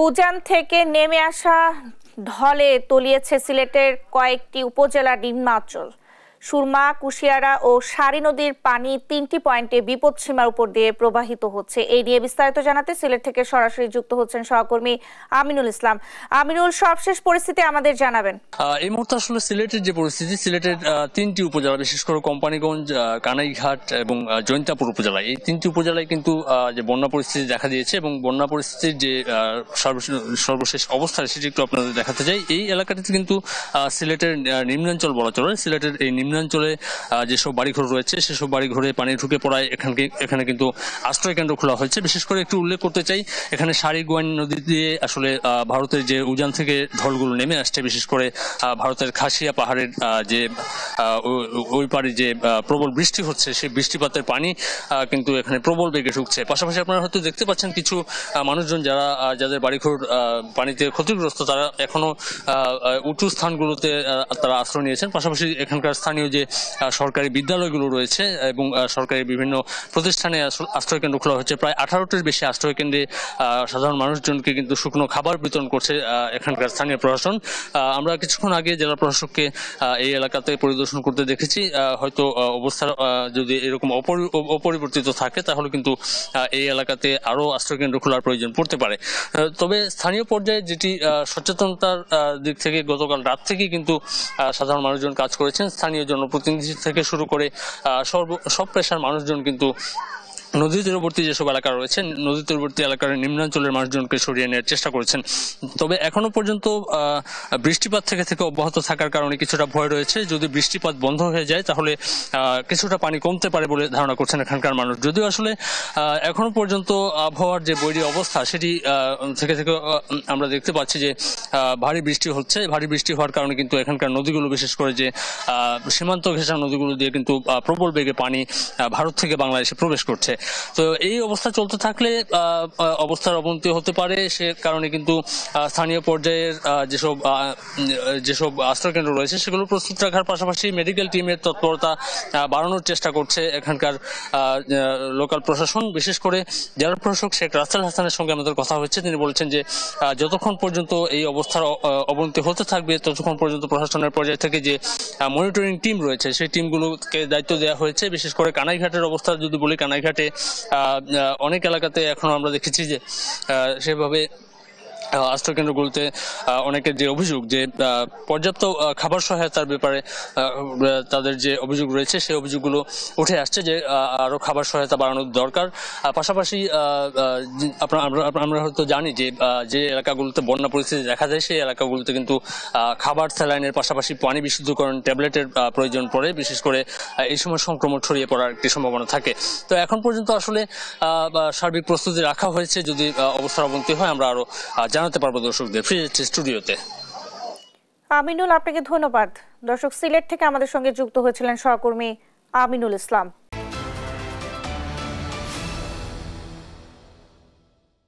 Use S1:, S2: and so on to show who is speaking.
S1: উজান থেকে নেমে আসা ঢলে তলিয়েছে সিলেটের কয়েকটি উপজেলার নিম্নাঞ্চল। সুরমা, কুশিয়ারা ও সারি নদীর পানি ৩টি পয়েন্টে বিপদসীমার উপর দিয়ে প্রবাহিত হচ্ছে। এই নিয়ে বিস্তারিত জানাতে সিলেট থেকে সরাসরি যুক্ত হচ্ছেন সহকর্মী আমিনুল ইসলাম। আমিনুল, সবশেষ পরিস্থিতি আমাদের জানাবেন।
S2: এই মুহূর্তে আসলে সিলেটের যে পরিস্থিতি, সিলেটের ৩টি উপজেলা, বিশেষ করে কোম্পানিগঞ্জ, কানাইঘাট এবং জৈন্তাপুর উপজেলা, এই ৩টি উপজেলায় কিন্তু যে বন্যা পরিস্থিতি দেখা দিয়েছে এবং বন্যা পরিস্থিতির যে সর্বশেষ অবস্থা সেটি একটু আপনাদের দেখাতে চাই। এই এলাকাটিতে কিন্তু সিলেটের নিম্নাঞ্চল বলা চলে। সিলেটের এই নিম্নাঞ্চলে যেসব বাড়িঘর রয়েছে সেসব বাড়িঘরে পানি ঢুকে পড়ায় এখানে কিন্তু আশ্রয় কেন্দ্র খোলা হয়েছে। বিশেষ করে একটু উল্লেখ করতে চাই, এখানে সারি-গোয়াইন নদী দিয়ে আসলে ভারতের যে উজান থেকে ঢলগুলো নেমে আসছে, বিশেষ করে ভারতের খাসিয়া পাহাড়ের যে ওই পারে যে প্রবল বৃষ্টি হচ্ছে, সেই বৃষ্টিপাতের পানি কিন্তু এখানে প্রবল বেগে ঢুকছে। পাশাপাশি আপনারা হয়তো দেখতে পাচ্ছেন কিছু মানুষজন যাদের বাড়িঘর পানিতে ক্ষতিগ্রস্ত, তারা এখনো উঁচু স্থানগুলোতে তারা আশ্রয় নিয়েছেন। পাশাপাশি এখানকার স্থানীয় যে সরকারি বিদ্যালয়গুলো রয়েছে এবং সরকারি বিভিন্ন প্রতিষ্ঠানে আশ্রয় কেন্দ্র খোলা হচ্ছে। প্রায় 18টির বেশি আশ্রয় কেন্দ্রে সাধারণ মানুষজনকে কিন্তু শুকনো খাবার বিতরণ করছে এখানকার স্থানীয় প্রশাসন। আমরা কিছুক্ষণ আগে জেলা প্রশাসককে এই এলাকাতে পরিদর্শন করতে দেখেছি। হয়তো অবস্থা যদি এরকম অপরিবর্তিত থাকে তাহলে কিন্তু এই এলাকাতে আরো আশ্রয় কেন্দ্র খোলার প্রয়োজন পড়তে পারে। তবে স্থানীয় পর্যায়ে যেটি সচেতনতার দিক থেকে গতকাল রাত থেকে কিন্তু সাধারণ মানুষজন কাজ করেছেন। স্থানীয় জনপ্রতিনিধি থেকে শুরু করে সব পেশার মানুষজন কিন্তু নদী তীরবর্তী যেসব এলাকা রয়েছে, নদী তীরবর্তী এলাকার নিম্নাঞ্চলের মানুষজনকে সরিয়ে নেওয়ার চেষ্টা করেছেন। তবে এখনো পর্যন্ত বৃষ্টিপাত থেকে অব্যাহত থাকার কারণে কিছুটা ভয় রয়েছে। যদি বৃষ্টিপাত বন্ধ হয়ে যায় তাহলে কিছুটা পানি কমতে পারে বলে ধারণা করছেন এখানকার মানুষ। যদিও আসলে এখনো পর্যন্ত আবহাওয়ার যে বৈরী অবস্থা সেটি থেকে আমরা দেখতে পাচ্ছি যে ভারী বৃষ্টি হচ্ছে। ভারী বৃষ্টি হওয়ার কারণে কিন্তু এখানকার নদীগুলো, বিশেষ করে যে সীমান্ত ঘেঁষা নদীগুলো দিয়ে কিন্তু প্রবল বেগে পানি ভারত থেকে বাংলাদেশে প্রবেশ করছে। তো এই অবস্থা চলতে থাকলে অবস্থার অবনতি হতে পারে। সে কারণে কিন্তু স্থানীয় পর্যায়ের যেসব আশ্রয় কেন্দ্র রয়েছে সেগুলো প্রস্তুত রাখার পাশাপাশি মেডিকেল টিমের তৎপরতা বাড়ানোর চেষ্টা করছে এখানকার লোকাল প্রশাসন। বিশেষ করে জেলা প্রশাসক শেখ রাসেল হাসানের সঙ্গে আমাদের কথা হচ্ছে। তিনি বলেছেন যে যতক্ষণ পর্যন্ত এই অবস্থার অবনতি হতে থাকবে ততক্ষণ পর্যন্ত প্রশাসনের পর্যায় থেকে যে মনিটরিং টিম রয়েছে সেই টিমগুলোকে দায়িত্ব দেওয়া হয়েছে। বিশেষ করে কানাইঘাটের অবস্থা যদি বলি, কানাইঘাটে অনেক এলাকাতে এখনো আমরা দেখেছি যে সেভাবে আশ্রয় কেন্দ্রগুলোতে অনেকের যে অভিযোগ যে পর্যাপ্ত খাবার সহায়তার ব্যাপারে তাদের যে অভিযোগ রয়েছে সেই অভিযোগগুলো উঠে আসছে যে আরো খাবার সহায়তা বাড়ানোর দরকার। পাশাপাশি আমরা হয়তো জানি যে যে এলাকাগুলোতে বন্যা পরিস্থিতি দেখা যায় সেই এলাকাগুলোতে কিন্তু খাবার, স্যালাইনের পাশাপাশি পানি বিশুদ্ধকরণ ট্যাবলেটের প্রয়োজন পড়ে। বিশেষ করে এই সময় সংক্রমণ ছড়িয়ে পড়ার একটি সম্ভাবনা থাকে। তো এখন পর্যন্ত আসলে সার্বিক প্রস্তুতি রাখা হয়েছে। যদি অবস্থার অবনতি হয় আমরা আরো জানাতে পারবো দর্শকদের। ফিরে যাচ্ছি স্টুডিওতে।
S1: আমিনুল, আপনাকে ধন্যবাদ। দর্শক, সিলেট থেকে আমাদের সঙ্গে যুক্ত হয়েছিলেন সহকর্মী আমিনুল ইসলাম।